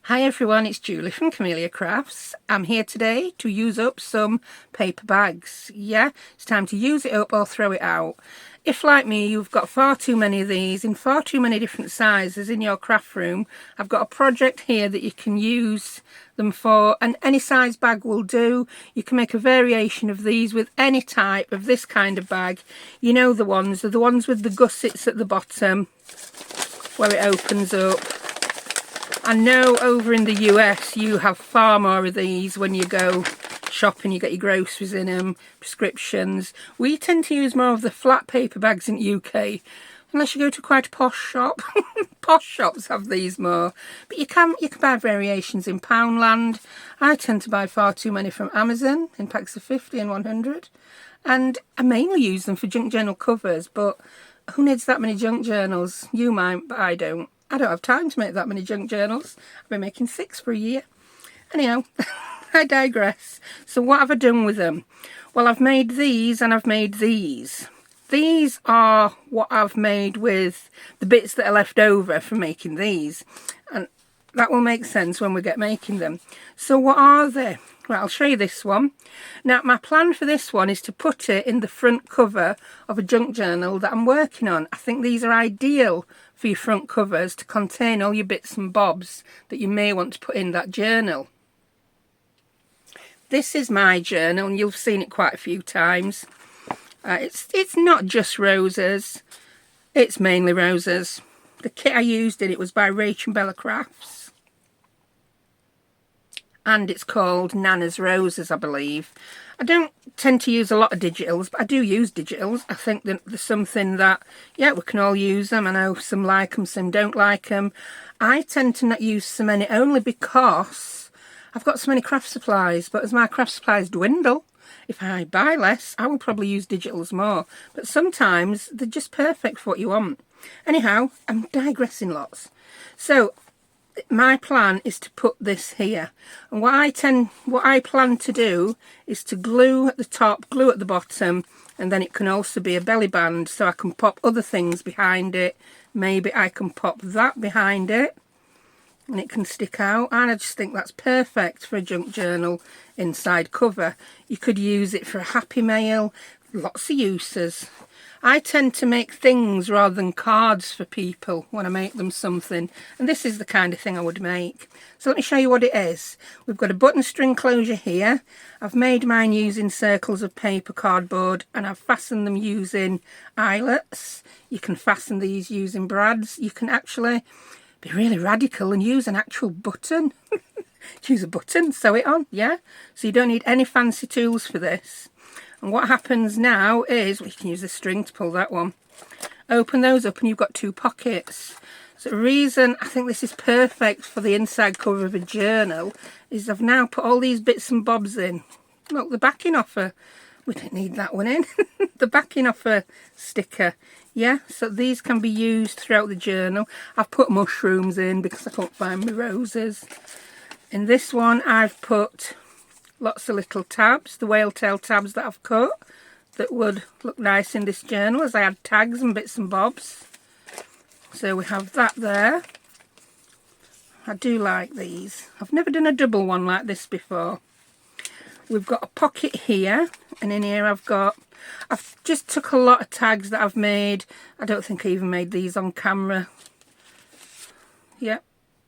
Hi everyone, it's Julie from Camelia Crafts. I'm here today to use up some paper bags. Yeah, it's time to use it up or throw it out. If, like me, you've got far too many of these in far too many different sizes in your craft room, I've got a project here that you can use them for, and any size bag will do. You can make a variation of these with any type of this kind of bag. You know the ones, the ones with the gussets at the bottom where it opens up. I know over in the US you have far more of these when you go shopping, you get your groceries in them, prescriptions. We tend to use more of the flat paper bags in the UK, unless you go to quite a posh shop. Posh shops have these more, but you can buy variations in Poundland. I tend to buy far too many from Amazon in packs of 50 and 100, and I mainly use them for junk journal covers, but who needs that many junk journals? You might, but I don't. I don't have time to make that many junk journals. I've been making 6 for a year. Anyhow, I digress. So what have I done with them? Well, I've made these and I've made these. These are what I've made with the bits that are left over from making these. And that will make sense when we get making them. So what are they? Right, I'll show you this one. Now, my plan for this one is to put it in the front cover of a junk journal that I'm working on. I think these are ideal for your front covers to contain all your bits and bobs that you may want to put in that journal. This is my journal, and you've seen it quite a few times. It's not just roses, it's mainly roses. The kit I used in it was by Rach and Bella Crafts, and it's called Nana's Roses, I believe. I don't tend to use a lot of digitals, but I do use digitals. I think that there's something that, yeah, we can all use them. I know some like them, some don't like them. I tend to not use so many only because I've got so many craft supplies, but as my craft supplies dwindle, if I buy less, I will probably use digitals more. But sometimes they're just perfect for what you want. Anyhow, I'm digressing lots. So my plan is to put this here, and what I plan to do is to glue at the top, glue at the bottom, and then it can also be a belly band, so I can pop other things behind it. Maybe I can pop that behind it and it can stick out, and I just think that's perfect for a junk journal inside cover. You could use it for a happy mail, lots of uses. I tend to make things rather than cards for people when I make them something, and this is the kind of thing I would make. So let me show you what it is. We've got a button string closure here. I've made mine using circles of paper cardboard, and I've fastened them using eyelets. You can fasten these using brads. You can actually be really radical and use an actual button. Use a button, sew it on, yeah? So you don't need any fancy tools for this. And what happens now is, well, you can use the string to pull that one. Open those up and you've got 2 pockets. So the reason I think this is perfect for the inside cover of a journal is I've now put all these bits and bobs in. Look, the backing off we don't need that one in. The backing off a sticker. Yeah, so these can be used throughout the journal. I've put mushrooms in because I couldn't find my roses. In this one I've put lots of little tabs, the whale tail tabs that I've cut that would look nice in this journal as I add tags and bits and bobs. So we have that there. I do like these. I've never done a double one like this before. We've got a pocket here, and in here I've just took a lot of tags that I've made. I don't think I even made these on camera. Yep.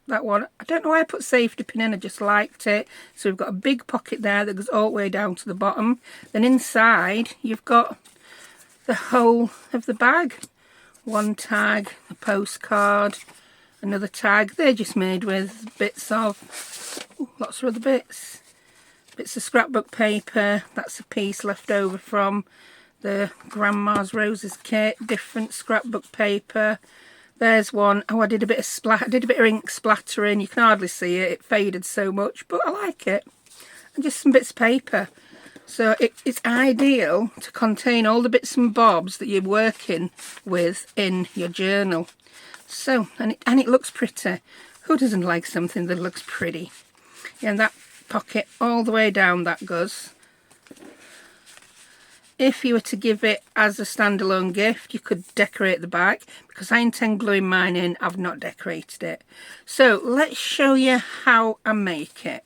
That one, I don't know why I put safety pin in, I just liked it. So we've got a big pocket there that goes all the way down to the bottom. Then inside you've got the whole of the bag. One tag, a postcard, another tag. They're just made with bits of, lots of other bits. Bits of scrapbook paper, that's a piece left over from the Grandma's Roses kit. Different scrapbook paper. There's one. Oh, I did a bit of ink splattering. You can hardly see it. It faded so much, but I like it. And just some bits of paper. So it's ideal to contain all the bits and bobs that you're working with in your journal. So, and it looks pretty. Who doesn't like something that looks pretty? Yeah, and that pocket all the way down that goes. if you were to give it as a standalone gift, you could decorate the back. Because I intend gluing mine in, I've not decorated it. So let's show you how I make it.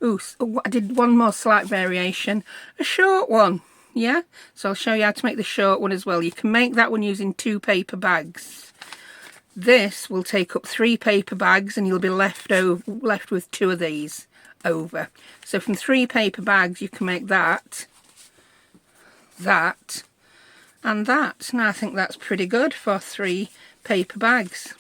Ooh, I did one more slight variation, a short one. Yeah, so I'll show you how to make the short one as well. You can make that one using 2 paper bags. This will take up 3 paper bags and you'll be left with 2 of these over. So from 3 paper bags you can make that, that and that. Now I think that's pretty good for 3 paper bags.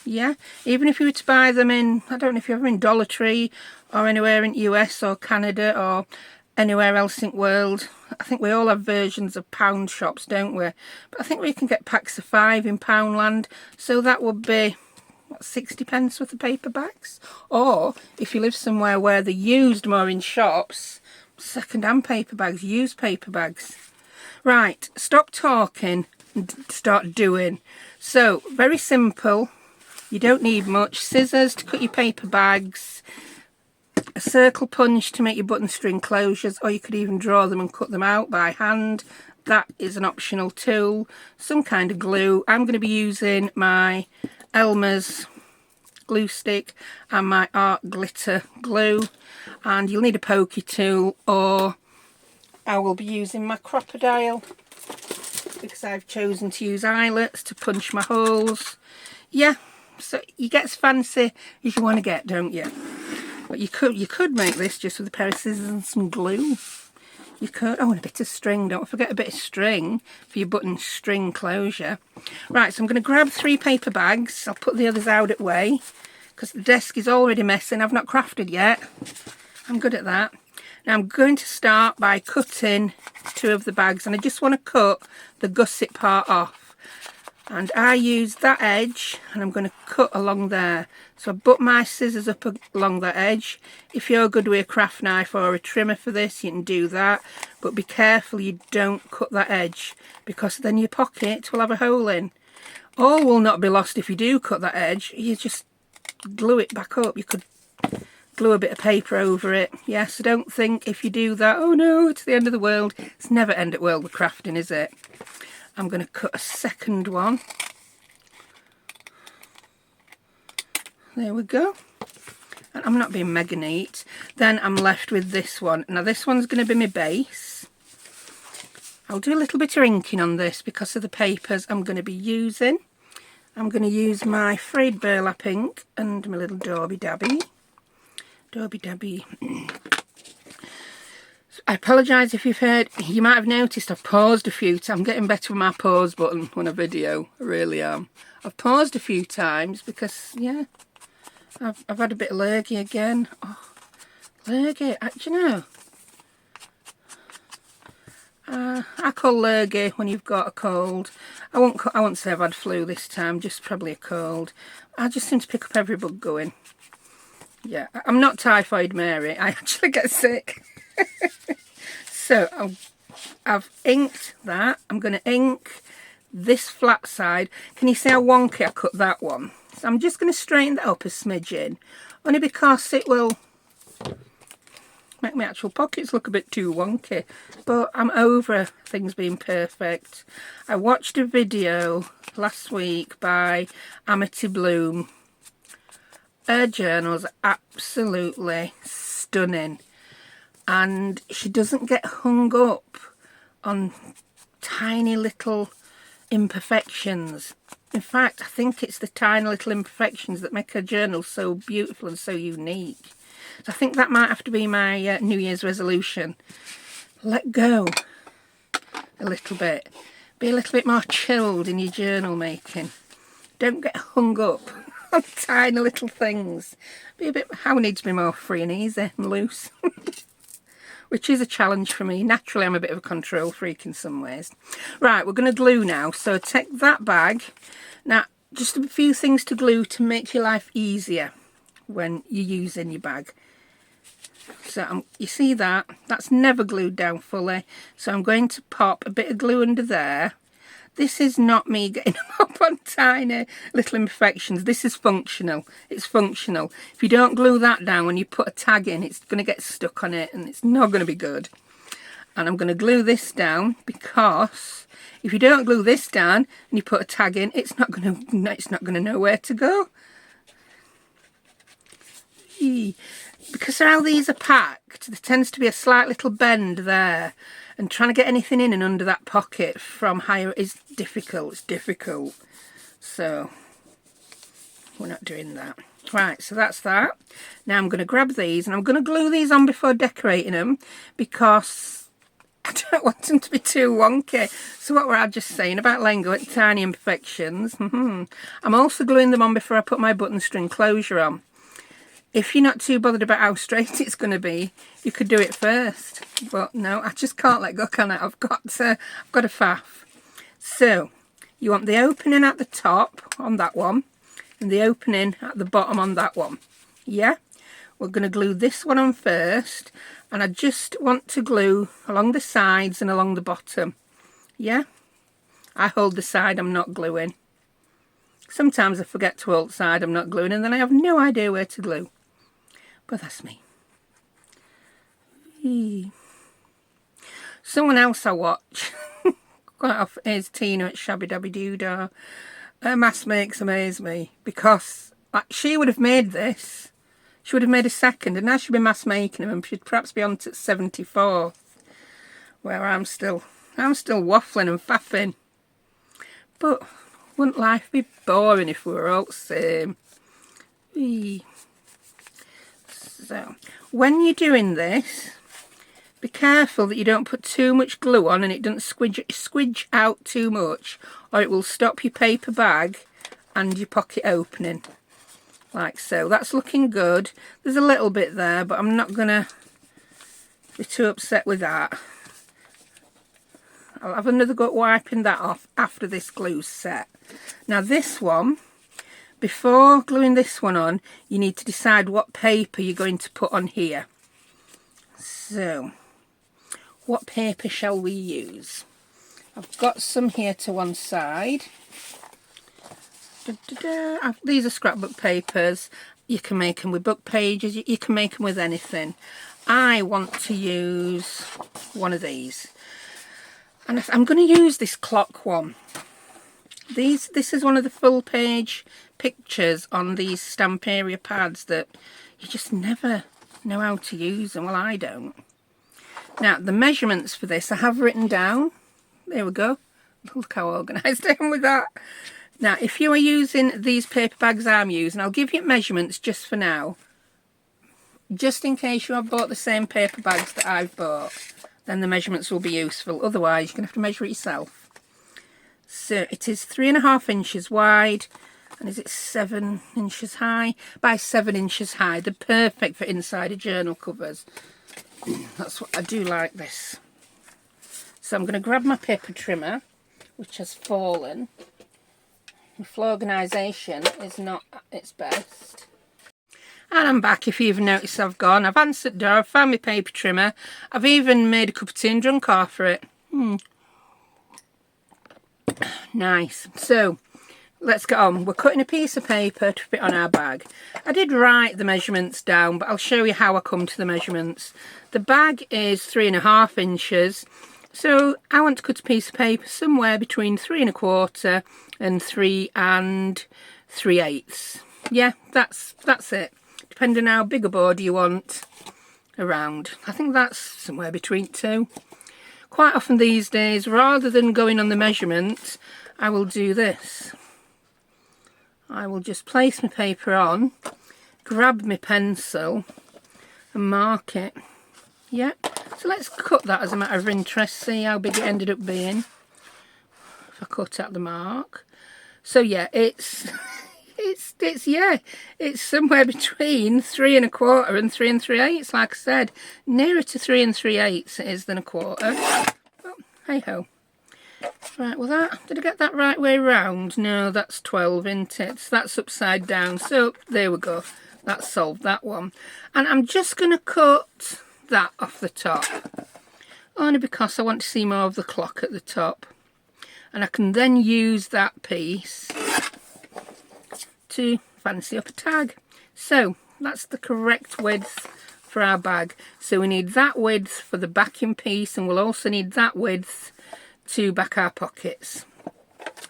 Yeah, even if you were to buy them in, I don't know if you're ever in Dollar Tree or anywhere in US or Canada or anywhere else in the world. I think we all have versions of pound shops, don't we? But I think we can get packs of 5 in Poundland. So that would be, what, 60 pence worth of paper bags? Or if you live somewhere where they're used more in shops, second-hand paper bags, used paper bags. Right, stop talking and start doing. So, very simple. You don't need much. Scissors to cut your paper bags, a circle punch to make your button string closures, or you could even draw them and cut them out by hand. That is an optional tool. Some kind of glue. I'm going to be using my Elmer's glue stick and my art glitter glue, and you'll need a pokey tool, or I will be using my crocodile because I've chosen to use eyelets to punch my holes. Yeah, so you get as fancy as you want to get, don't you? But you could make this just with a pair of scissors and some glue. You could. Oh, and a bit of string. Don't forget a bit of string for your button string closure. Right, so I'm going to grab 3 paper bags. I'll put the others out of the way because the desk is already messing. I've not crafted yet. I'm good at that. Now I'm going to start by cutting 2 of the bags, and I just want to cut the gusset part off. And I use that edge and I'm going to cut along there. So I butt my scissors up along that edge. If you're good with a craft knife or a trimmer for this, you can do that. But be careful you don't cut that edge, because then your pocket will have a hole in. All will not be lost if you do cut that edge. You just glue it back up. You could glue a bit of paper over it. Yes, so don't think if you do that, oh no, it's the end of the world. It's never end of world with crafting, is it? I'm going to cut a second one. There we go. And I'm not being mega neat. Then I'm left with this one. Now this one's going to be my base. I'll do a little bit of inking on this because of the papers I'm going to be using. I'm going to use my Frayed Burlap ink and my little Dobby Dabby. Dobby Dabby. I apologise if you've heard, you might have noticed I've paused a few times. I'm getting better with my pause button on a video, I really am. I've paused a few times because, yeah, I've had a bit of lurgy again. Oh, lurgy, do you know? I call lurgy when you've got a cold. I won't say I've had flu this time, just probably a cold. I just seem to pick up every bug going. Yeah, I'm not Typhoid Mary, I actually get sick. So I've inked that. I'm going to ink this flat side. Can you see how wonky I cut that one? So I'm just going to straighten that up a smidgen, only because it will make my actual pockets look a bit too wonky. But I'm over things being perfect. I watched a video last week by Amity Bloom. Her journals are absolutely stunning. And she doesn't get hung up on tiny little imperfections. In fact, I think it's the tiny little imperfections that make her journal so beautiful and so unique. So I think that might have to be my New Year's resolution. Let go a little bit. Be a little bit more chilled in your journal making. Don't get hung up on tiny little things. How I need to be more free and easy and loose. Which is a challenge for me. Naturally, I'm a bit of a control freak in some ways. Right, we're going to glue now. So take that bag. Now, just a few things to glue to make your life easier when you're using your bag. So you see that? That's never glued down fully. So I'm going to pop a bit of glue under there. This is not me getting up on tiny little imperfections. This is functional. It's functional. If you don't glue that down when you put a tag in, it's going to get stuck on it and it's not going to be good. And I'm going to glue this down, because if you don't glue this down and you put a tag in, it's not going to know where to go. Because how these are packed, there tends to be a slight little bend there, and trying to get anything in and under that pocket from higher is difficult. It's difficult. So we're not doing that. Right, so that's that. Now I'm going to grab these and I'm going to glue these on before decorating them, because I don't want them to be too wonky. So what were I just saying about letting go at tiny imperfections? I'm also gluing them on before I put my button string closure on. If you're not too bothered about how straight it's going to be, you could do it first. But no, I just can't let go, can I? I've got a faff. So you want the opening at the top on that one, and the opening at the bottom on that one. Yeah, we're going to glue this one on first, and I just want to glue along the sides and along the bottom. Yeah, I hold the side I'm not gluing. Sometimes I forget to hold the side I'm not gluing, and then I have no idea where to glue. But that's me. Someone else I watch quite often is Tina at Shabby Dabby Doodah. Her mass makes amaze me, because like, she would have made this. She would have made a second, and now she'd be mass making them, and she'd perhaps be on to 74th, where I'm still waffling and faffing. But wouldn't life be boring if we were all the same? So when you're doing this, be careful that you don't put too much glue on and it doesn't squidge out too much, or it will stop your paper bag and your pocket opening. Like so. That's looking good. There's a little bit there, but I'm not going to be too upset with that. I'll have another go at wiping that off after this glue's set. Now this one, before gluing this one on, you need to decide what paper you're going to put on here. So, what paper shall we use? I've got some here to one side. These are scrapbook papers. You can make them with book pages. You can make them with anything. I want to use one of these. And I'm going to use this clock one. This is one of the full page pictures on these stamp area pads that you just never know how to use them. Well, I don't. Now, the measurements for this I have written down. There we go. Look how organised I am with that. Now, if you are using these paper bags I'm using, I'll give you measurements just for now. Just in case you have bought the same paper bags that I've bought, then the measurements will be useful. Otherwise, you're going to have to measure it yourself. So it is 3.5 inches wide, and is it 7 inches high? By 7 inches high. They're perfect for inside of journal covers. That's what I do like this. So I'm going to grab my paper trimmer, which has fallen. My flow organisation is not at its best. And I'm back. If you've noticed, I've gone. I've answered the door, I've found my paper trimmer. I've even made a cup of tea and drunk half of it. Nice. So let's get on. We're cutting a piece of paper to fit on our bag. I did write the measurements down, but I'll show you how I come to the measurements. The bag is 3.5 inches. So I want to cut a piece of paper somewhere between 3 1/4 and 3 3/8. Yeah, that's it. Depending on how big a border you want around. I think that's somewhere between 2. Quite often these days, rather than going on the measurement, I will do this. I will just place my paper on, grab my pencil and mark it. Yeah, so let's cut that as a matter of interest, see how big it ended up being. If I cut at the mark. So yeah, it's somewhere between 3 1/4 and 3 3/8. Like I said, nearer to 3 3/8 it is than 1/4. But hey ho. Right, well did I get that right way round? No, that's 12, isn't it? So that's upside down. So there we go. That solved that one. And I'm just going to cut that off the top. Only because I want to see more of the clock at the top. And I can then use that piece to fancy up a tag. So that's the correct width for our bag. So we need that width for the backing piece, and we'll also need that width to back our pockets.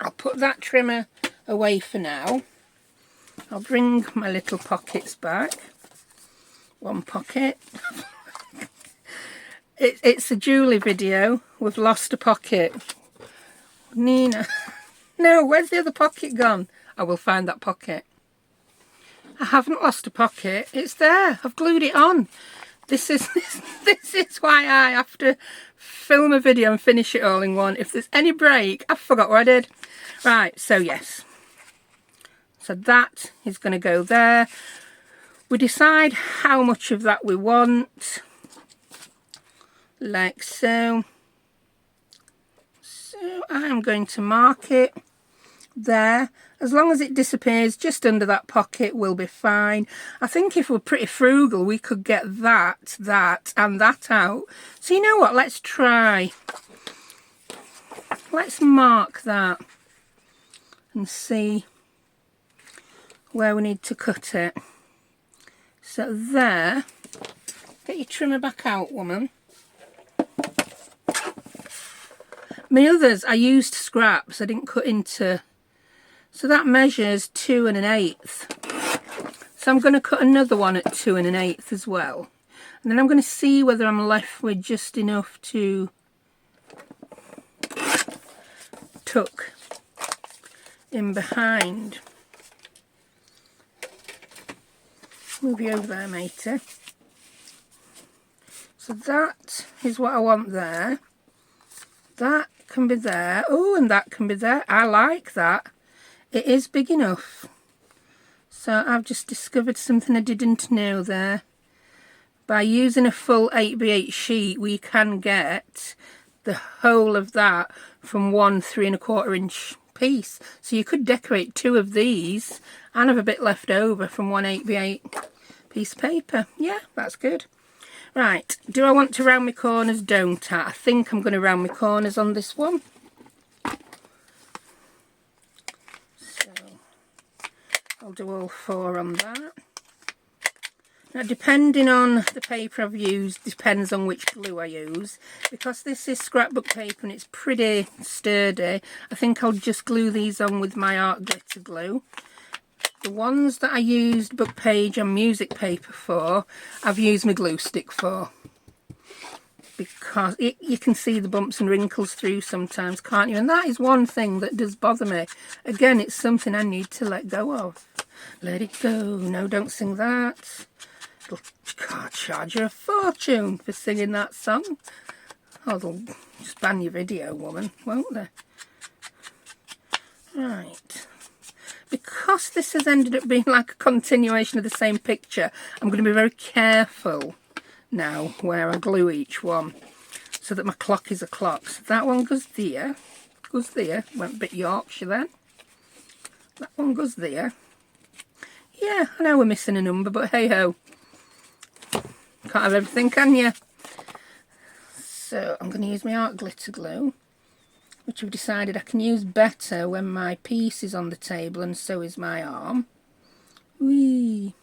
I'll put that trimmer away for now. I'll bring my little pockets back. One pocket. It's a Julie video. We've lost a pocket. Nina. No, where's the other pocket gone? I will find that pocket. I haven't lost a pocket. It's there. I've glued it on. This is why I have to film a video and finish it all in one. If there's any break, I forgot what I did. Right, so yes. So that is going to go there. We decide how much of that we want. Like so. So I'm going to mark it there. As long as it disappears just under that pocket, we'll be fine. I think if we're pretty frugal, we could get that, and that out. So you know what? Let's try. Let's mark that and see where we need to cut it. So there. Get your trimmer back out, woman. My others, I used scraps. I didn't cut into... So that measures 2 1/8. So I'm going to cut another one at 2 1/8 as well. And then I'm going to see whether I'm left with just enough to tuck in behind. Move you over there, matey. So that is what I want there. That can be there. Oh, and that can be there. I like that. It is big enough. So I've just discovered something I didn't know there. By using a full 8x8 sheet, we can get the whole of that from one 3 1/4 inch piece. So you could decorate 2 of these and have a bit left over from one 8x8 piece of paper. Yeah, that's good. Right, do I want to round my corners? Don't I? I think I'm going to round my corners on this one. I'll do all 4 on that. Now, depending on the paper I've used, depends on which glue I use. Because this is scrapbook paper and it's pretty sturdy, I think I'll just glue these on with my art glitter glue. The ones that I used book page and music paper for, I've used my glue stick for. Because you can see the bumps and wrinkles through sometimes, can't you? And that is one thing that does bother me. Again, it's something I need to let go of. Let it go. No, don't sing that. It'll charge you a fortune for singing that song. Oh, they'll just ban your video, woman, won't they? Right. Because this has ended up being like a continuation of the same picture, I'm going to be very careful now where I glue each one so that my clock is a clock. So that one goes there, went a bit Yorkshire then. That one goes there. Yeah, I know we're missing a number, but hey ho, can't have everything, can you? So I'm going to use my art glitter glue, which I've decided I can use better when my piece is on the table and so is my arm. Whee!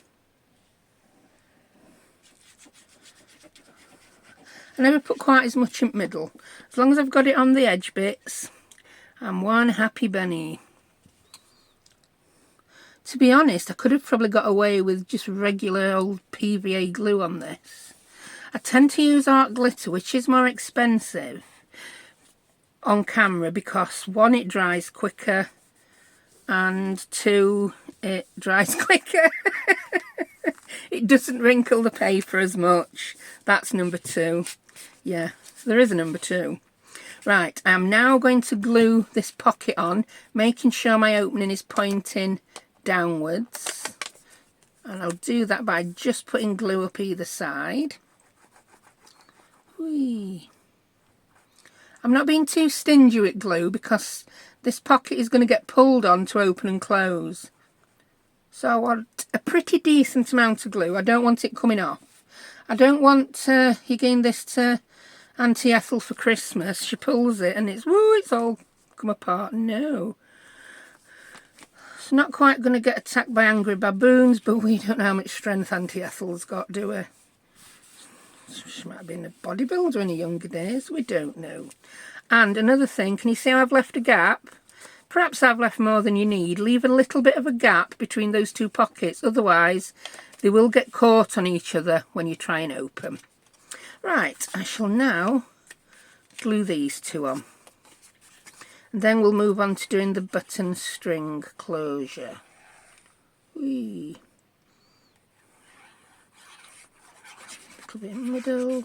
I never put quite as much in the middle. As long as I've got it on the edge bits, I'm one happy bunny. To be honest, I could have probably got away with just regular old PVA glue on this. I tend to use art glitter, which is more expensive on camera because 1, it dries quicker, and 2, it dries quicker. It doesn't wrinkle the paper as much. That's number 2. Yeah, there is a number 2. Right, I am now going to glue this pocket on, making sure my opening is pointing downwards. And I'll do that by just putting glue up either side. Whee. I'm not being too stingy with glue because this pocket is going to get pulled on to open and close. So I want a pretty decent amount of glue. I don't want it coming off. I don't want you giving this to Auntie Ethel for Christmas. She pulls it and it's all come apart. No. It's not quite going to get attacked by angry baboons, but we don't know how much strength Auntie Ethel's got, do we? She might have been a bodybuilder in her younger days, we don't know. And another thing, can you see how I've left a gap? Perhaps I've left more than you need. Leave a little bit of a gap between those two pockets, otherwise they will get caught on each other when you try and open. Right, I shall now glue these two on. And then we'll move on to doing the button string closure. Whee. A little bit in the middle.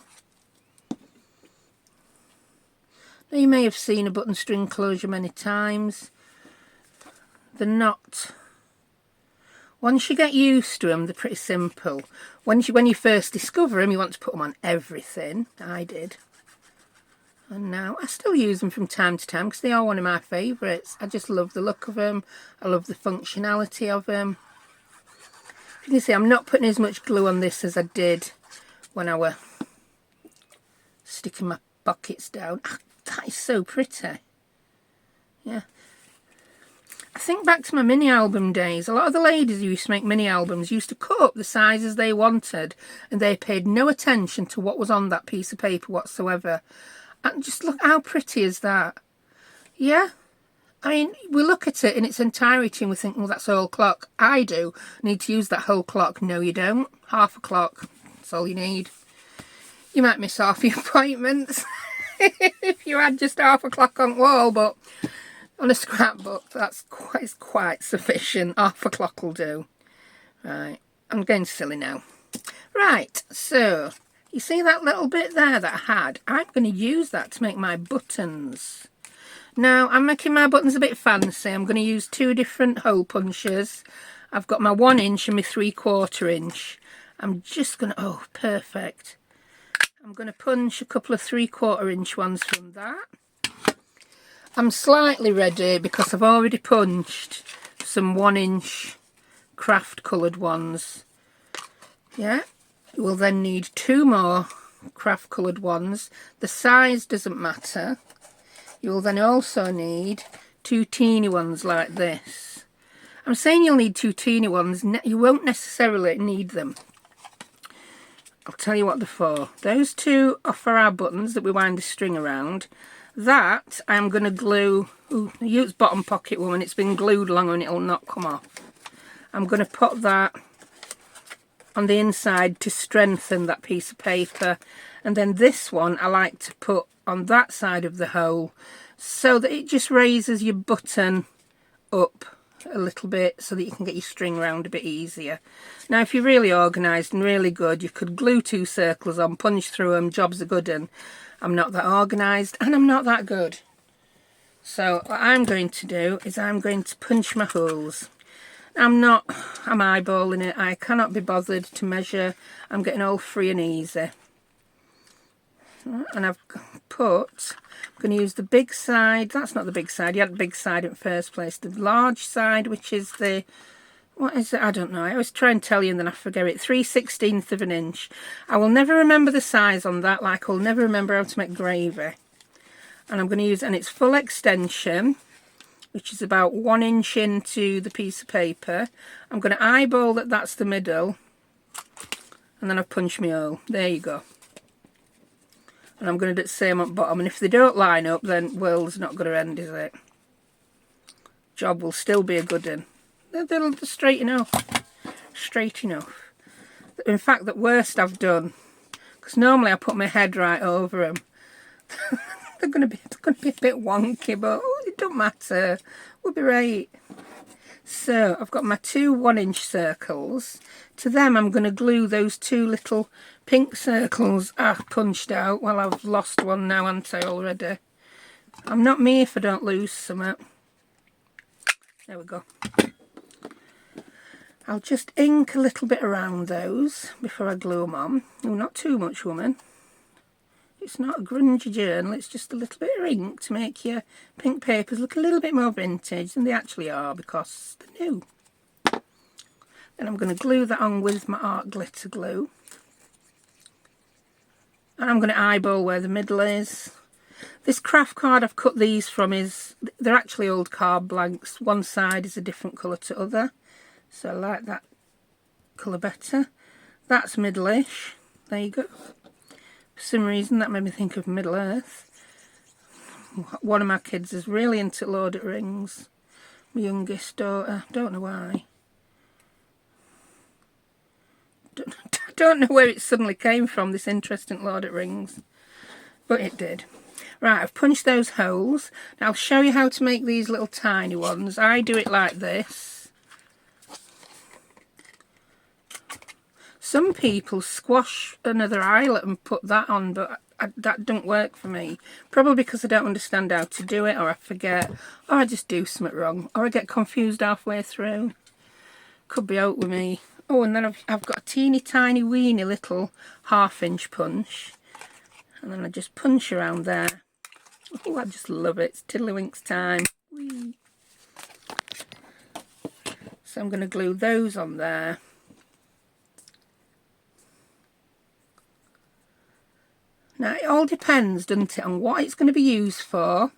Now you may have seen a button string closure many times. They're not. Once you get used to them, they're pretty simple. When you first discover them, you want to put them on everything. I did. And now I still use them from time to time because they are one of my favourites. I just love the look of them. I love the functionality of them. You can see I'm not putting as much glue on this as I did when I were sticking my pockets down. That is so pretty. Yeah. I think back to my mini album days. A lot of the ladies who used to make mini albums used to cut up the sizes they wanted, and they paid no attention to what was on that piece of paper whatsoever. And just look, how pretty is that? Yeah. I mean, we look at it in its entirety and we think, well, that's a whole clock. I do need to use that whole clock. No, you don't. Half a clock. That's all you need. You might miss half your appointments if you had just half a clock on the wall, but on a scrapbook, that's quite sufficient. Half a clock will do. Right, I'm getting silly now. Right, so you see that little bit there that I had? I'm going to use that to make my buttons. Now, I'm making my buttons a bit fancy. I'm going to use two different hole punches. I've got my 1 inch and my 3/4 inch. I'm just going to, oh, perfect. I'm going to punch a couple of 3/4 inch ones from that. I'm slightly ready because I've already punched some 1 inch craft coloured ones. Yeah, you will then need 2 more craft coloured ones. The size doesn't matter. You will then also need 2 teeny ones like this. I'm saying you'll need 2 teeny ones. You won't necessarily need them. I'll tell you what they're for. Those two are for our buttons that we wind the string around. That I'm going to glue. Ooh, I use bottom pocket woman. It's been glued long and it'll not come off. I'm going to put that on the inside to strengthen that piece of paper. And then this one I like to put on that side of the hole so that it just raises your button up a little bit so that you can get your string around a bit easier. Now if you're really organised and really good, you could glue 2 circles on, punch through them, jobs are good. And I'm not that organised and I'm not that good. So what I'm going to do is I'm going to punch my holes. I'm eyeballing it. I cannot be bothered to measure. I'm getting all free and easy. And I'm going to use the big side. That's not the big side. You had the big side in the first place. The large side, which is the, what is it? I don't know. I always try and tell you and then I forget it. 3/16 of an inch. I will never remember the size on that, like I'll never remember how to make gravy. And I'm going to use, and it's full extension, which is about 1 inch into the piece of paper. I'm going to eyeball that that's the middle. And then I've punched my hole. There you go. And I'm going to do the same at bottom. And if they don't line up, then world's not going to end, is it? Job will still be a good one. They're straight enough. Straight enough. In fact, the worst I've done, because normally I put my head right over them. they're going to be a bit wonky, but it don't matter. We'll be right. So I've got my 2 1 inch circles. To them I'm going to glue those 2 little pink circles I've punched out. Well, I've lost one now, haven't I, already? I'm not me if I don't lose some. There we go. I'll just ink a little bit around those before I glue them on. Oh, not too much, woman. It's not a grungy journal, it's just a little bit of ink to make your pink papers look a little bit more vintage than they actually are because they're new. Then I'm going to glue that on with my art glitter glue. And I'm going to eyeball where the middle is. This craft card I've cut these from they're actually old card blanks. One side is a different colour to other. So I like that colour better. That's middle-ish. There you go. For some reason that made me think of Middle Earth. One of my kids is really into Lord of the Rings. My youngest daughter, don't know why. Don't know where it suddenly came from, this interest in Lord of the Rings. But it did. Right, I've punched those holes. Now I'll show you how to make these little tiny ones. I do it like this. Some people squash another eyelet and put that on, but that don't work for me. Probably because I don't understand how to do it, or I forget, or I just do something wrong, or I get confused halfway through. Could be out with me. Oh, and then I've got a teeny tiny weeny little 1/2 inch punch. And then I just punch around there. Oh, I just love it. It's tiddlywinks time. Whee. So I'm going to glue those on there. Now, it all depends, doesn't it, on what it's going to be used for.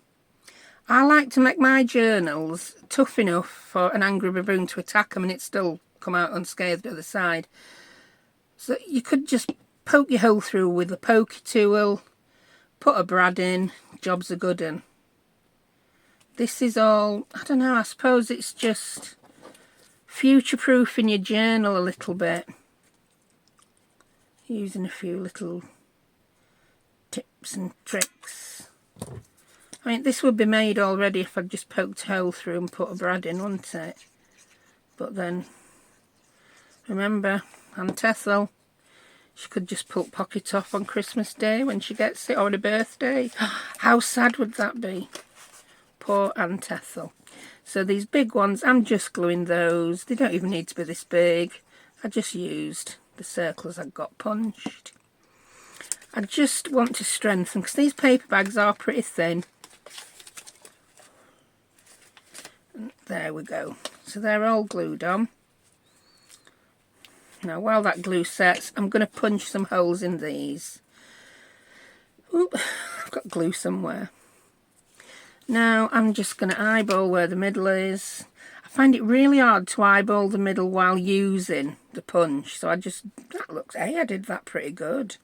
I like to make my journals tough enough for an angry baboon to attack them and it still come out unscathed at the side. So you could just poke your hole through with a pokey tool, put a brad in, job's a good one. This is all, I don't know, I suppose it's just future-proofing your journal a little bit. Using a few little tips and tricks. I mean, this would be made already if I'd just poked a hole through and put a brad in, wouldn't it? But then, remember, Aunt Ethel, she could just pull pocket off on Christmas Day when she gets it, or on her birthday. How sad would that be? Poor Aunt Ethel. So these big ones, I'm just gluing those. They don't even need to be this big. I just used the circles I got punched. I just want to strengthen, because these paper bags are pretty thin. And there we go. So they're all glued on. Now while that glue sets, I'm going to punch some holes in these. Oop, I've got glue somewhere. Now I'm just going to eyeball where the middle is. I find it really hard to eyeball the middle while using the punch. So that looks, hey, I did that pretty good.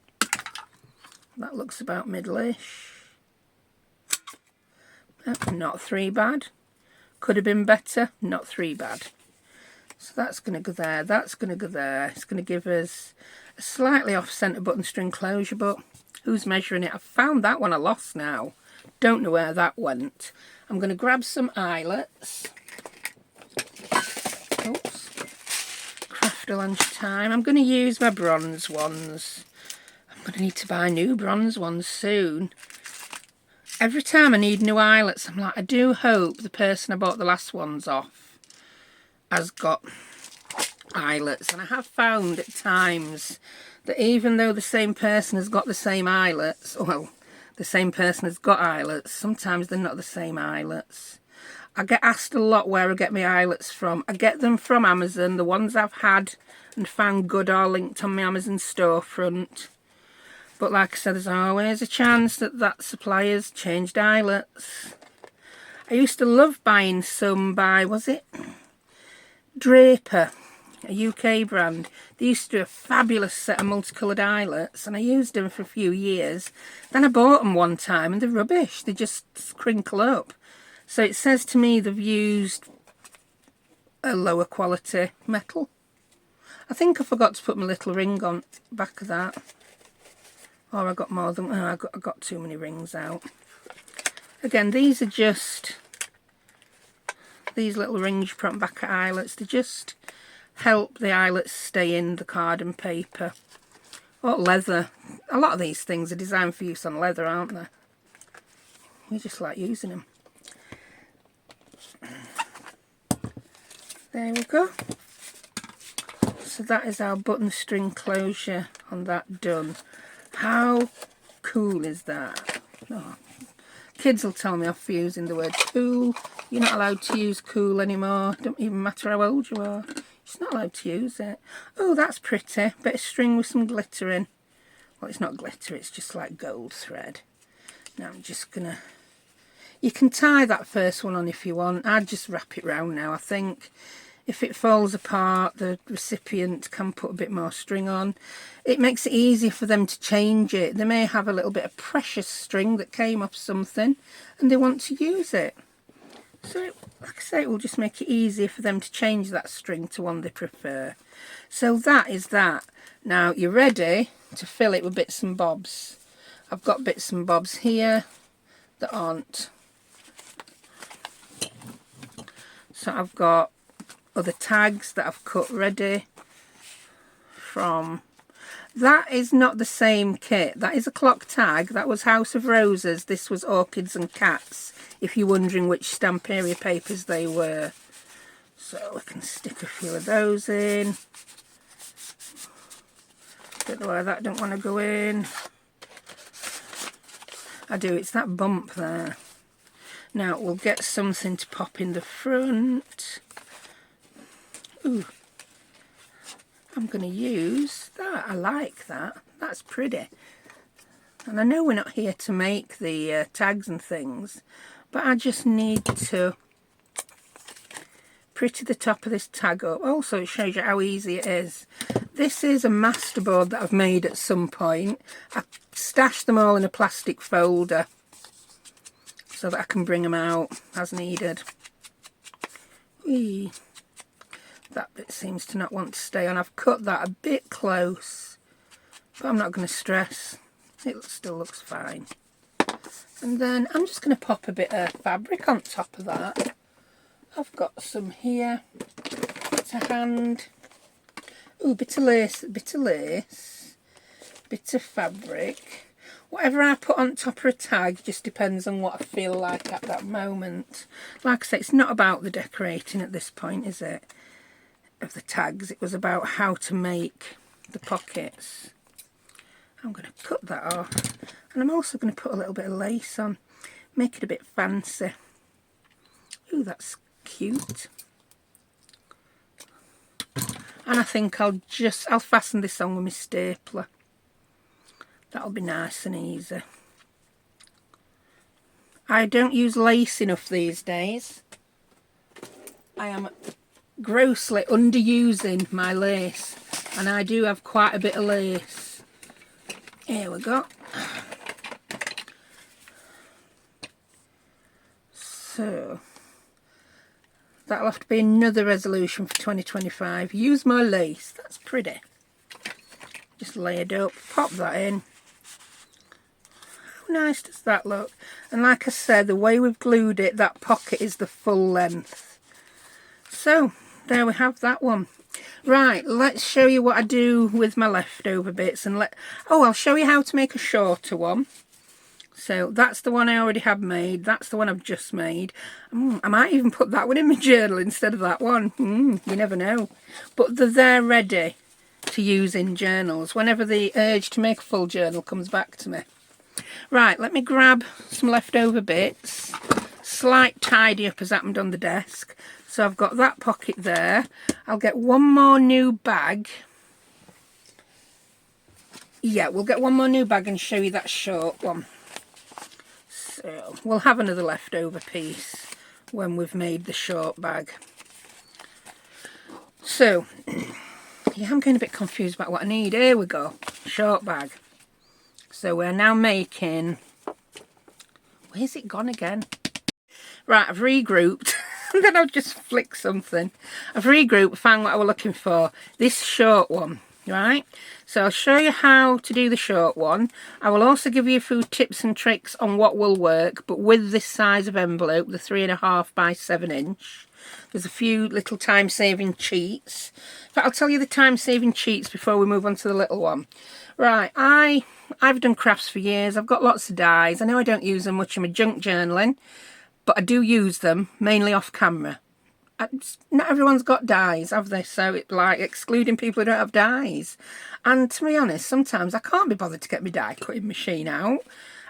That looks about middle-ish. Not 3 bad. Could have been better, not 3 bad. So that's going to go there, that's going to go there. It's going to give us a slightly off-centre button string closure, but who's measuring it? I've found that one I lost now. Don't know where that went. I'm going to grab some eyelets. Oops. Craft a lunch time. I'm going to use my bronze ones. I'm going to need to buy new bronze ones soon. Every time I need new eyelets, I'm like, I do hope the person I bought the last ones off has got eyelets. And I have found at times that even though the same person has got the same eyelets, well, the same person has got eyelets, sometimes they're not the same eyelets. I get asked a lot where I get my eyelets from. I get them from Amazon. The ones I've had and found good are linked on my Amazon storefront. But like I said, there's always a chance that that supplier's changed eyelets. I used to love buying some by, was it Draper, a UK brand. They used to do a fabulous set of multicoloured eyelets and I used them for a few years. Then I bought them one time and they're rubbish. They just crinkle up. So it says to me they've used a lower quality metal. I think I forgot to put my little ring on the back of that. Or I got more than, I got too many rings out. Again, these are just, these little rings you put on back at eyelets, they just help the eyelets stay in the card and paper. Or leather. A lot of these things are designed for use on leather, aren't they? We just like using them. There we go. So that is our button string closure on that done. How cool is that? Oh, kids will tell me off for using the word cool. You're not allowed to use cool anymore. Don't even matter how old you are. You're just not allowed to use it. Oh, that's pretty. Bit of string with some glitter in. Well, it's not glitter, it's just like gold thread. Now I'm just gonna... You can tie that first one on if you want. I'd just wrap it round now. I think if it falls apart, the recipient can put a bit more string on. It makes it easier for them to change it. They may have a little bit of precious string that came off something and they want to use it. So, like I say, it will just make it easier for them to change that string to one they prefer. So that is that. Now you're ready to fill it with bits and bobs. I've got bits and bobs here that aren't. So I've got other tags that I've cut ready from. That is not the same kit. That is a clock tag. That was House of Roses. This was Orchids and Cats, if you're wondering which stamp area papers they were. So we can stick a few of those in. Don't know why that don't want to go in. I do, it's that bump there. Now we'll get something to pop in the front. Ooh, I'm going to use that. I like that. That's pretty. And I know we're not here to make the tags and things, but I just need to pretty the top of this tag up. Also, it shows you how easy it is. This is a masterboard that I've made at some point. I stashed them all in a plastic folder so that I can bring them out as needed. Whee. That bit seems to not want to stay on. I've cut that a bit close, but I'm not going to stress. It still looks fine. And then I'm just going to pop a bit of fabric on top of that. I've got some here to hand. Ooh, bit of lace, bit of fabric. Whatever I put on top of a tag just depends on what I feel like at that moment. Like I say, it's not about the decorating at this point, is it? Of the tags. It was about how to make the pockets. I'm going to cut that off. And I'm also going to put a little bit of lace on. Make it a bit fancy. Ooh, that's cute. And I think I'll fasten this on with my stapler. That'll be nice and easy. I don't use lace enough these days. I am grossly underusing my lace, and I do have quite a bit of lace. Here we go. So that'll have to be another resolution for 2025. Use my lace. That's pretty. Just lay it up, pop that in. How nice does that look? And like I said, the way we've glued it, that pocket is the full length. So there we have that one. Right, let's show you what I do with my leftover bits. And I'll show you how to make a shorter one. So that's the one I already have made. That's the one I've just made. I might even put that one in my journal instead of that one. You never know. But they're there ready to use in journals whenever the urge to make a full journal comes back to me. Right, let me grab some leftover bits. Slight tidy up has happened on the desk. So I've got that pocket there. I'll get one more new bag. Yeah, we'll get one more new bag and show you that short one. So we'll have another leftover piece when we've made the short bag. So, yeah, I'm getting a bit confused about what I need. Here we go, short bag. So we're now making, where's it gone again? Right, I've regrouped. And then I'll just flick something. I've regrouped, found what I was looking for. This short one, right? So I'll show you how to do the short one. I will also give you a few tips and tricks on what will work, but with this size of envelope, the 3.5 by 7 inch. There's a few little time-saving cheats. But I'll tell you the time-saving cheats before we move on to the little one. Right, I've done crafts for years. I've got lots of dies. I know I don't use them much in my junk journaling, but I do use them, mainly off camera. Not everyone's got dies, have they? So it's like excluding people who don't have dies. And to be honest, sometimes I can't be bothered to get my die cutting machine out.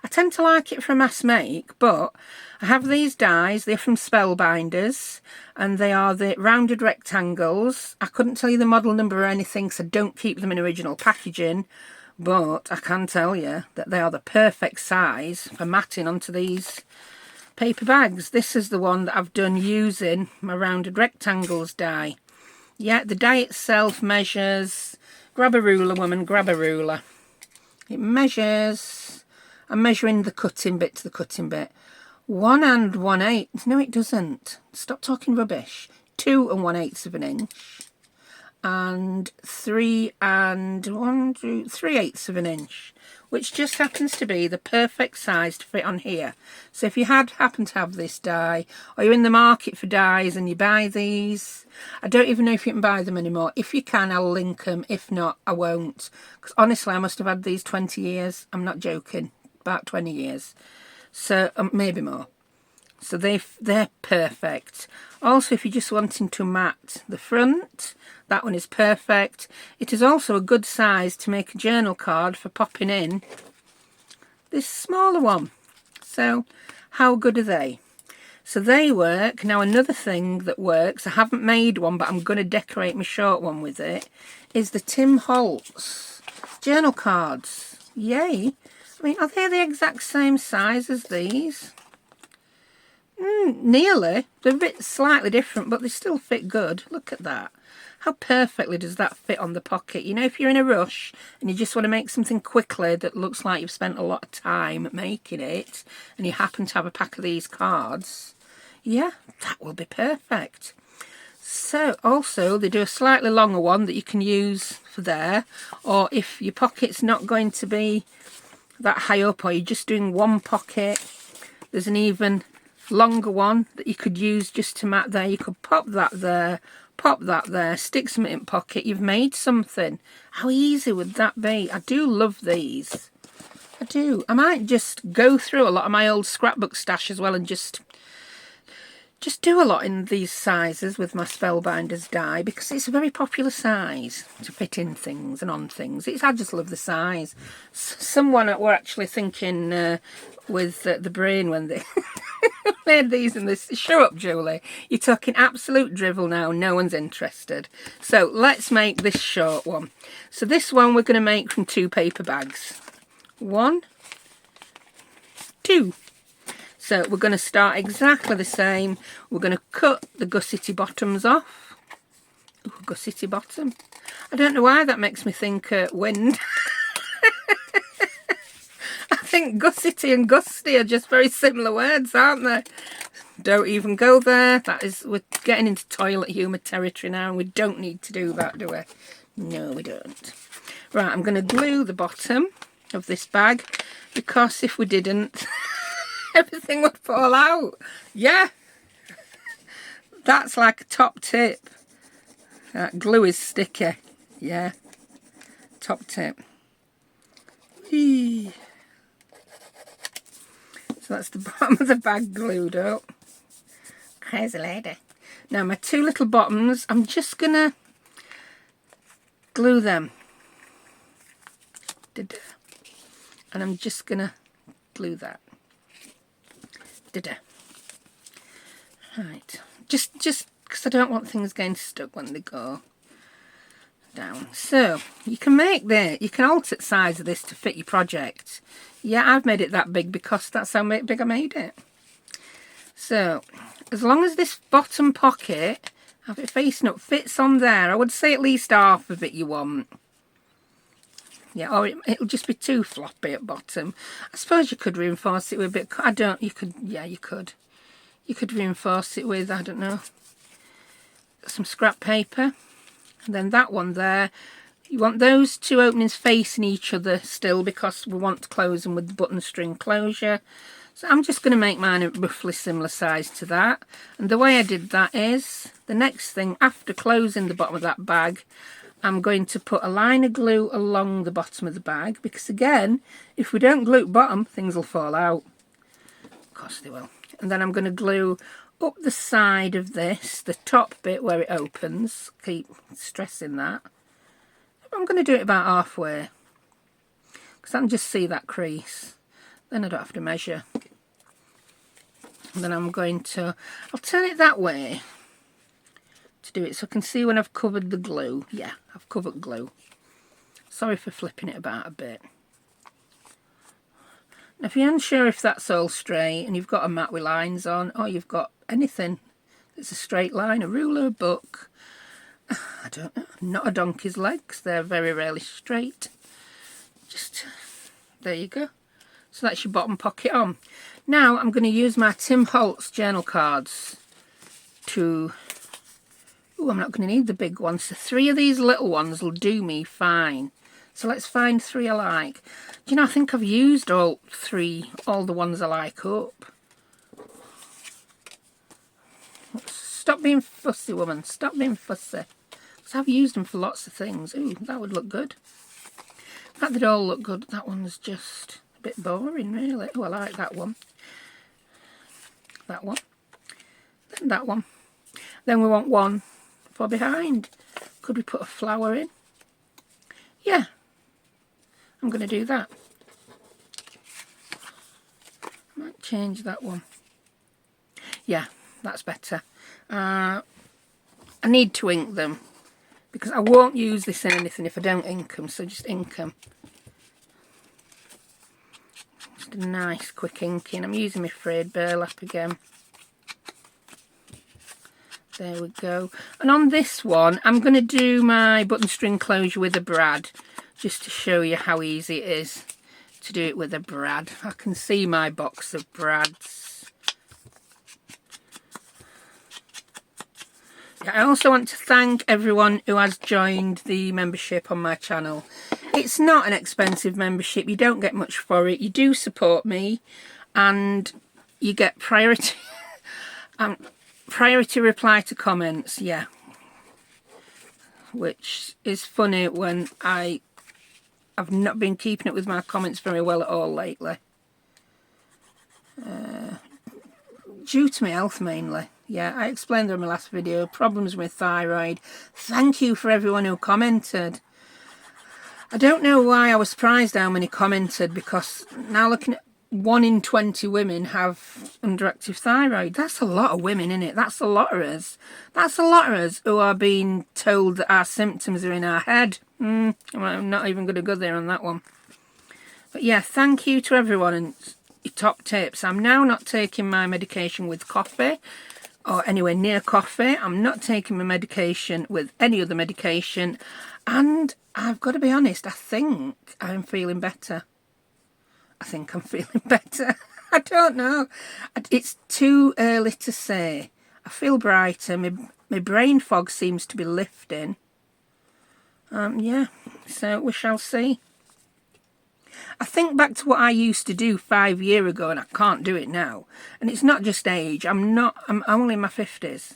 I tend to like it for a mass make, but I have these dies. They're from Spellbinders, and they are the rounded rectangles. I couldn't tell you the model number or anything, so don't keep them in original packaging. But I can tell you that they are the perfect size for matting onto these paper bags. This is the one that I've done using my rounded rectangles die. Yeah, the die itself measures, grab a ruler woman, grab a ruler. It measures, I'm measuring the cutting bit to the cutting bit. 1 1/8, no it doesn't, stop talking rubbish. 2 1/8 of an inch. And 3 3/8 of an inch, which just happens to be the perfect size to fit on here. So if you happen to have this die, or you're in the market for dies and you buy these, I don't even know if you can buy them anymore. If you can, I'll link them. If not, I won't, because honestly I must have had these 20 years. I'm not joking, about 20 years, so maybe more. So they're perfect. Also, if you're just wanting to mat the front, that one is perfect. It is also a good size to make a journal card for popping in this smaller one. So how good are they? So they work. Now another thing that works, I haven't made one but I'm going to decorate my short one with it, is the Tim Holtz journal cards. Yay! I mean, are they the exact same size as these? Nearly. They're a bit slightly different, but they still fit good. Look at that. How perfectly does that fit on the pocket? You know, if you're in a rush and you just want to make something quickly that looks like you've spent a lot of time making it, and you happen to have a pack of these cards, yeah, that will be perfect. So also they do a slightly longer one that you can use for there, or if your pocket's not going to be that high up, or you're just doing one pocket, there's an even longer one that you could use just to mat there. You could pop that there, pop that there, stick something in pocket, you've made something. How easy would that be? I do love these. I do. I might just go through a lot of my old scrapbook stash as well and just do a lot in these sizes with my Spellbinders die, because it's a very popular size to fit in things and on things. I just love the size. Someone were actually thinking with the brain when they made these and this. Shut up, Julie. You're talking absolute drivel now. No one's interested. So let's make this short one. So this one we're going to make from 2 paper bags. 1, 2. So we're going to start exactly the same. We're going to cut the gussety bottoms off. Ooh, gussety bottom. I don't know why that makes me think wind. I think gussety and gusty are just very similar words, aren't they? Don't even go there. We're getting into toilet humour territory now, and we don't need to do that, do we? No, we don't. Right, I'm going to glue the bottom of this bag, because if we didn't, everything would fall out. Yeah, that's like a top tip. That glue is sticky. Yeah, top tip. Eee. So that's the bottom of the bag glued up. Crazy lady. Now my 2 little bottoms, I'm just gonna glue them. And I'm just gonna glue that. Right, just because I don't want things getting stuck when they go down. So you can make this, you can alter the size of this to fit your project. Yeah, I've made it that big because that's how big I made it. So as long as this bottom pocket, have it facing up, fits on there, I would say at least half of it you want. Yeah, or it'll just be too floppy at bottom. I suppose you could reinforce it with a bit, yeah, you could reinforce it with, I don't know, some scrap paper. And then that one there, you want those 2 openings facing each other still, because we want to close them with the button string closure. So I'm just going to make mine a roughly similar size to that. And the way I did that is, the next thing after closing the bottom of that bag, I'm going to put a line of glue along the bottom of the bag, because again, if we don't glue bottom, things will fall out. Of course they will. And then I'm going to glue up the side of this, the top bit where it opens. Keep stressing that. I'm going to do it about halfway, because I can just see that crease. Then I don't have to measure. And then I'm going to, I'll turn it that way to do it so I can see when I've covered the glue. Yeah, I've covered glue. Sorry for flipping it about a bit. Now if you're unsure if that's all straight and you've got a mat with lines on, or you've got anything that's a straight line, a ruler, a book, I don't know, not a donkey's legs. They're very rarely straight. Just, there you go. So that's your bottom pocket on. Now I'm going to use my Tim Holtz journal cards to... Oh, I'm not going to need the big ones. So 3 of these little ones will do me fine. So let's find 3 I like. Do you know, I think I've used all the ones I like up. Stop being fussy, woman. Stop being fussy. Because I've used them for lots of things. Ooh, that would look good. In fact, they'd all look good. That one's just a bit boring, really. Oh, I like that one. That one. Then that one. Then we want one for behind. Could we put a flower in? Yeah. I'm going to do that. Might change that one. Yeah, that's better. I need to ink them because I won't use this in anything if I don't ink them, so just ink them. Just a nice quick inking. I'm using my Frayed Burlap again. There we go. And on this one, I'm going to do my button string closure with a brad, just to show you how easy it is to do it with a brad. I can see my box of brads. I also want to thank everyone who has joined the membership on my channel. It's not an expensive membership. You don't get much for it. You do support me and you get priority priority reply to comments, yeah. Which is funny when I've not been keeping it with my comments very well at all lately. Due to my health mainly. Yeah, I explained in my last video, problems with thyroid. Thank you for everyone who commented. I don't know why I was surprised how many commented, because now looking at 1 in 20 women have underactive thyroid. That's a lot of women, isn't it? That's a lot of us. That's a lot of us who are being told that our symptoms are in our head. I'm not even going to go there on that one. But yeah, thank you to everyone and your top tips. I'm now not taking my medication with coffee or anywhere near coffee. I'm not taking my medication with any other medication. And I've got to be honest, I think I'm feeling better. I think I'm feeling better. I don't know. It's too early to say. I feel brighter. My brain fog seems to be lifting. Yeah, so we shall see. I think back to what I used to do 5 years ago and I can't do it now. And it's not just age. I'm only in my 50s.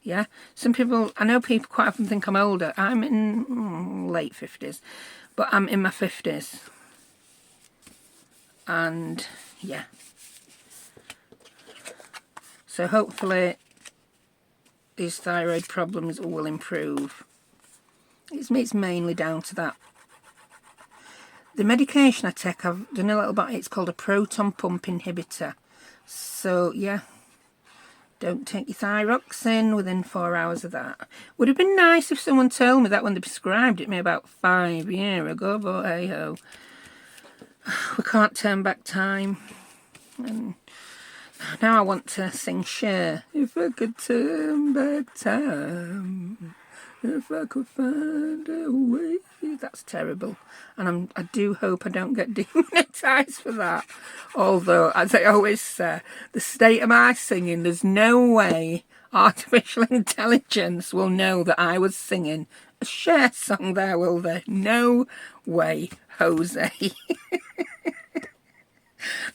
Yeah, some people, I know people quite often think I'm older. I'm in late 50s, but I'm in my 50s. And yeah, so hopefully these thyroid problems will improve. It's mainly down to that. The medication I take, I've done a little bit, it's called a proton pump inhibitor. So yeah, don't take your thyroxine within 4 hours of that. Would have been nice if someone told me that when they prescribed it me about 5 years ago, but hey ho. We can't turn back time. And now I want to sing Cher. If I could turn back time, if I could find a way. That's terrible. And I do hope I don't get demonetized for that. Although, as I always say, the state of my singing, there's no way artificial intelligence will know that I was singing a Cher song there, will they? No way, Jose.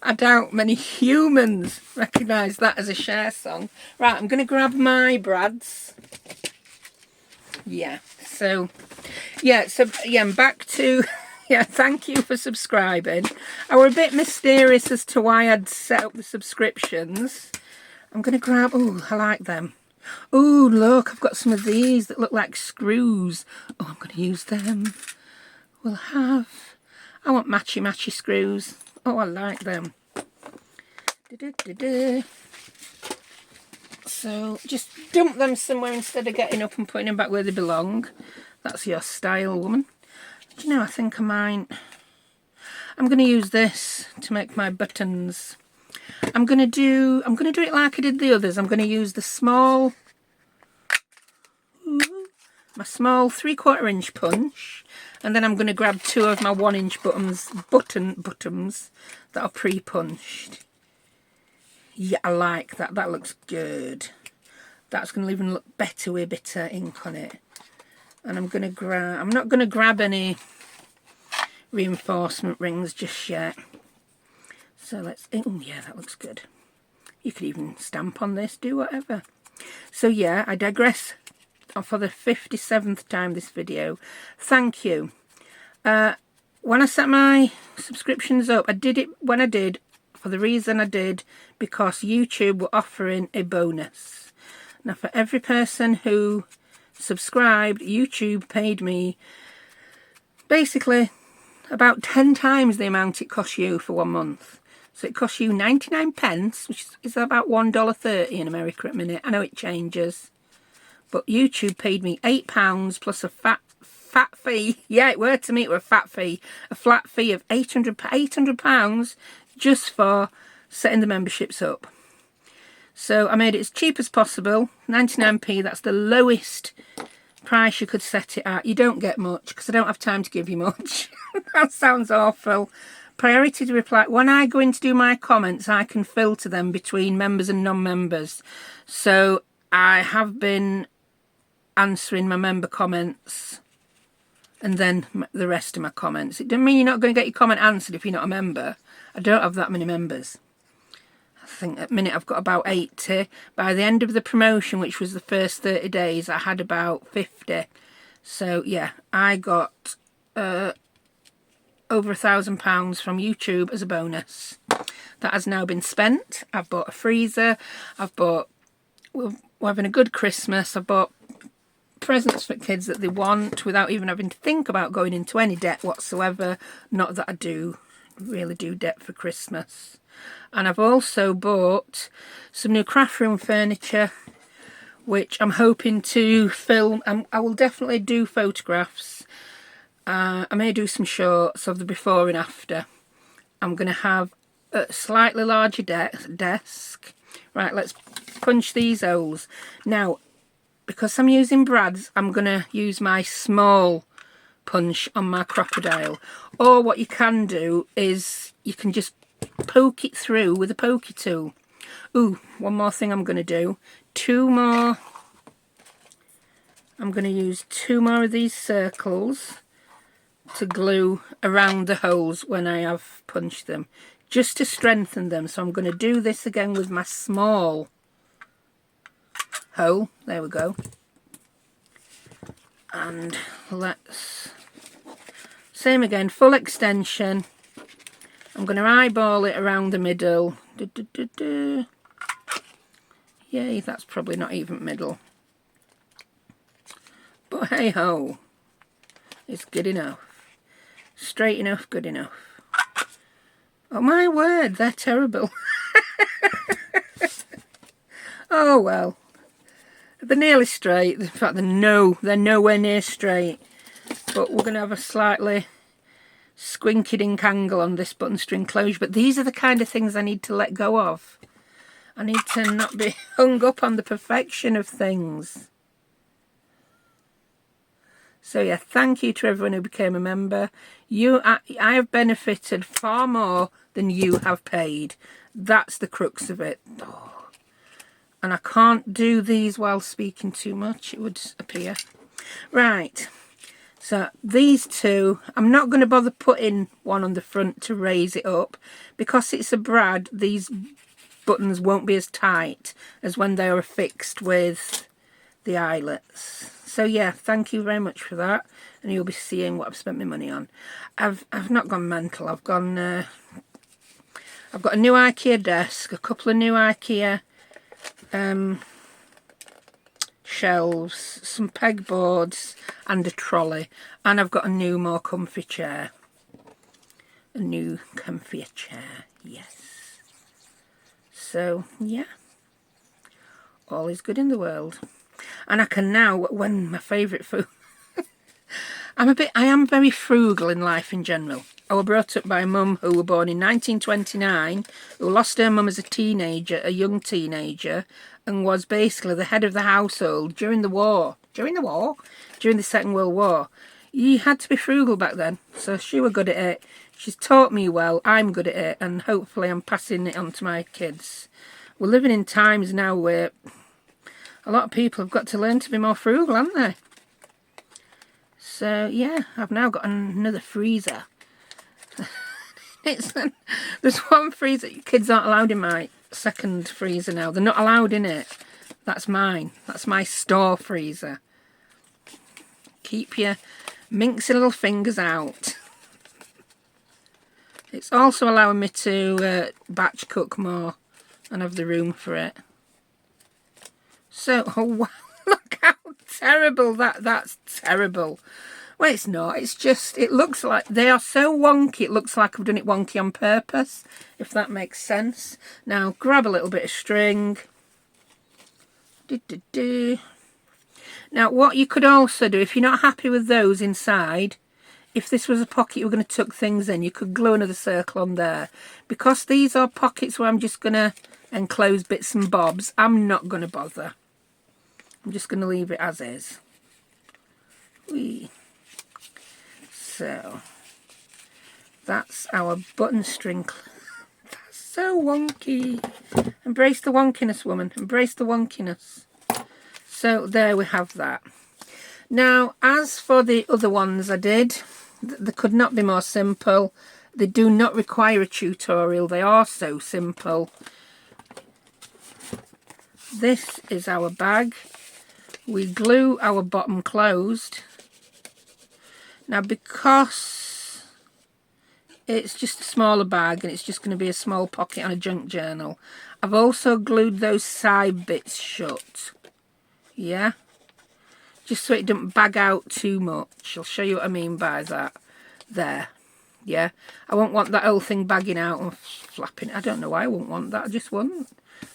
I doubt many humans recognise that as a Cher song. Right, I'm going to grab my brads. Yeah, so I'm back to, yeah, thank you for subscribing. I were a bit mysterious as to why I'd set up the subscriptions. I'm going to grab, oh, I like them. Oh, look, I've got some of these that look like screws. Oh, I'm going to use them. I want matchy screws. Oh, I like them. So just dump them somewhere instead of getting up and putting them back where they belong. That's your style, woman. Do you know, I think I'm going to use this to make my buttons. I'm going to do it like I did the others. I'm going to use the small my small 3/4 inch punch, and then I'm going to grab 2 of my 1 inch buttons that are pre-punched. Yeah, I like that. That looks good. That's going to even look better with a bit of ink on it. And I'm going to grab, I'm not going to grab any reinforcement rings just yet. So let's, oh yeah, that looks good. You could even stamp on this, do whatever. So yeah, I digress for the 57th time this video. Thank you. When I set my subscriptions up, I did it when I did for the reason I did, because YouTube were offering a bonus. Now for every person who subscribed, YouTube paid me basically about 10 times the amount it cost you for 1 month. So it costs you 99 pence, which is about $1.30 in America at the minute. I know it changes. But YouTube paid me £8 plus a fat fee. Yeah, it were to me, it were a fat fee. A flat fee of £800 just for setting the memberships up. So I made it as cheap as possible. 99p, that's the lowest price you could set it at. You don't get much because I don't have time to give you much. That sounds awful. Priority to reply. When I go in to do my comments, I can filter them between members and non-members. So I have been answering my member comments and then the rest of my comments. It doesn't mean you're not going to get your comment answered if you're not a member. I don't have that many members. I think at the minute I've got about 80. By the end of the promotion, which was the first 30 days, I had about 50. So yeah, I got over £1,000 from YouTube as a bonus. That has now been spent. I've bought a freezer. I've bought, we're having a good Christmas. I've bought presents for kids that they want without even having to think about going into any debt whatsoever. Not that I do really do debt for Christmas. And I've also bought some new craft room furniture, which I'm hoping to film. I will definitely do photographs. I may do some shorts of the before and after. I'm going to have a slightly larger desk. Right, let's punch these holes. Now, because I'm using brads, I'm going to use my small punch on my crocodile. Or what you can do is you can just poke it through with a pokey tool. Ooh, one more thing I'm going to do. 2 more. I'm going to use 2 more of these circles to glue around the holes when I have punched them, just to strengthen them. So I'm going to do this again with my small hole. There we go. And let's, same again, full extension. I'm going to eyeball it around the middle. Yay, that's probably not even middle. But hey ho, it's good enough. Straight enough, good enough. Oh my word, they're terrible. Oh well. They're nearly straight. In fact, they're nowhere near straight. But we're going to have a slightly squinky-dink angle on this button string closure. But these are the kind of things I need to let go of. I need to not be hung up on the perfection of things. So yeah, thank you to everyone who became a member. I have benefited far more than you have paid. That's the crux of it. Oh. And I can't do these while speaking too much, it would appear. Right, so these 2, I'm not going to bother putting one on the front to raise it up. Because it's a brad, these buttons won't be as tight as when they are affixed with the eyelets. So yeah, thank you very much for that, and you'll be seeing what I've spent my money on. I've not gone mental. I've got a new IKEA desk, a couple of new IKEA shelves, some pegboards, and a trolley, and I've got a new, more comfy chair. A new, comfier chair, yes. So yeah, all is good in the world. And I can now, when my favourite food, I am very frugal in life in general. I was brought up by a mum who was born in 1929, who lost her mum as a teenager, a young teenager, and was basically the head of the household during the war. during the war, during the Second World War. You had to be frugal back then, so she were good at it. She's taught me well, I'm good at it, and hopefully I'm passing it on to my kids. We're living in times now where a lot of people have got to learn to be more frugal, haven't they? So, yeah, I've now got another freezer. There's one freezer. Kids aren't allowed in my second freezer now. They're not allowed in it. That's mine. That's my store freezer. Keep your minxy little fingers out. It's also allowing me to batch cook more and have the room for it. So, oh wow, look how terrible that's terrible. Well, it's not. It's just, it looks like, they are so wonky, it looks like I've done it wonky on purpose, if that makes sense. Now, grab a little bit of string. Now, what you could also do, if you're not happy with those inside, if this was a pocket you were going to tuck things in, you could glue another circle on there. Because these are pockets where I'm just going to enclose bits and bobs, I'm not going to bother. I'm just going to leave it as is. Whee. So, that's our button string. That's so wonky. Embrace the wonkiness, woman. Embrace the wonkiness. So, there we have that. Now, as for the other ones I did, they could not be more simple. They do not require a tutorial. They are so simple. This is our bag. We glue our bottom closed. Now, because it's just a smaller bag and it's just going to be a small pocket on a junk journal, I've also glued those side bits shut. Yeah? Just so it doesn't bag out too much. I'll show you what I mean by that. There. Yeah? I won't want that whole thing bagging out and flapping. I don't know why I wouldn't want that. I just wouldn't.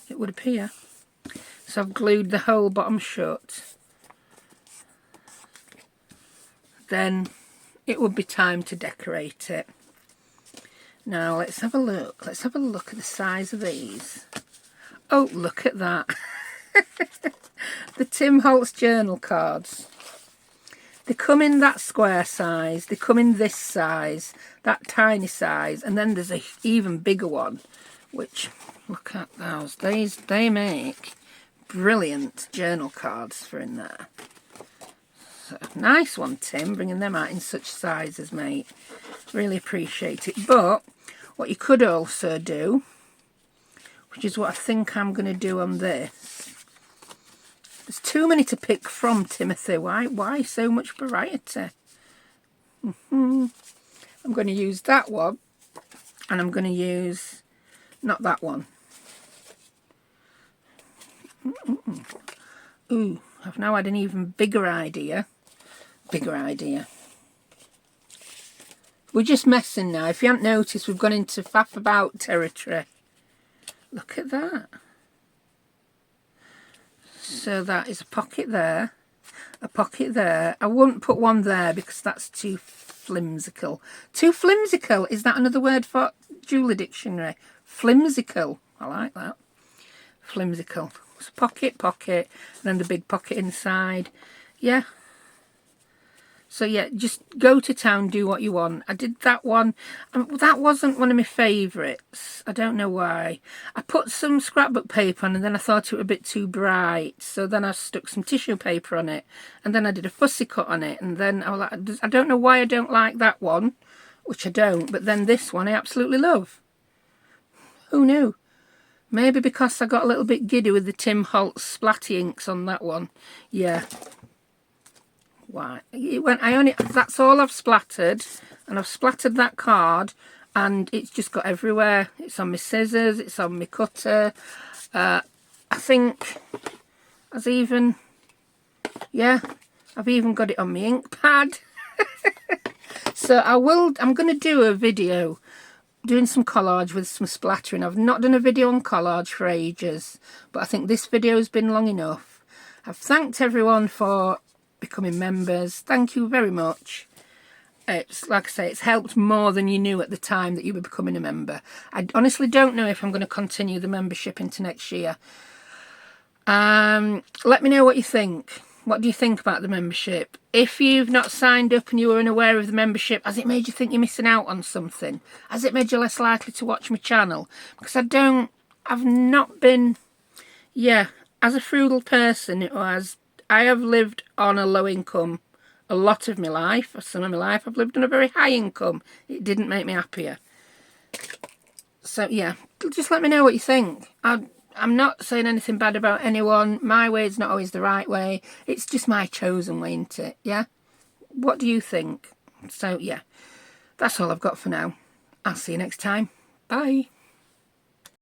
It would appear. So I've glued the whole bottom shut. Then it would be time to decorate it. Now let's have a look. Let's have a look at the size of these. Oh, look at that. The Tim Holtz journal cards. They come in that square size. They come in this size, that tiny size, and then there's an even bigger one, which, look at those. They make brilliant journal cards for in there. So, nice one, Tim, bringing them out in such sizes, mate. Really appreciate it. But what you could also do, which is what I think I'm going to do on this. There's too many to pick from, Timothy. Why so much variety? I'm going to use that one, and I'm going to use not that one. Ooh, I've now had an even bigger idea. We're just messing now. If you haven't noticed, we've gone into faff about territory. Look at that. So that is a pocket there, a pocket there. I wouldn't put one there because that's too flimsical. Too flimsical? Is that another word for Julie Dictionary? Flimsical. I like that. Flimsical. So pocket, and then the big pocket inside. Yeah. So yeah, just go to town, do what you want. I did that one. That wasn't one of my favourites. I don't know why. I put some scrapbook paper on and then I thought it was a bit too bright. So then I stuck some tissue paper on it. And then I did a fussy cut on it. And then I was like, I don't know why I don't like that one, which I don't. But then this one I absolutely love. Who knew? Maybe because I got a little bit giddy with the Tim Holtz splatty inks on that one. Yeah. Why? That's all I've splattered. And I've splattered that card. And it's just got everywhere. It's on my scissors. It's on my cutter. I think I've even got it on my ink pad. So I'm going to do a video doing some collage with some splattering. I've not done a video on collage for ages, but I think this video has been long enough. I've thanked everyone for becoming members. Thank you very much. It's like I say, it's helped more than you knew at the time that you were becoming a member. I honestly don't know if I'm going to continue the membership into next year. Let me know what you think. What do you think about the membership? If you've not signed up and you were unaware of the membership, has it made you think you're missing out on something? Has it made you less likely to watch my channel? Because I've not been, yeah, as a frugal person, I have lived on a low income a lot of my life. Some of my life I've lived on a very high income. It didn't make me happier. So yeah, just let me know what you think. I'm not saying anything bad about anyone. My way is not always the right way. It's just my chosen way, isn't it? Yeah? What do you think? So, yeah. That's all I've got for now. I'll see you next time. Bye.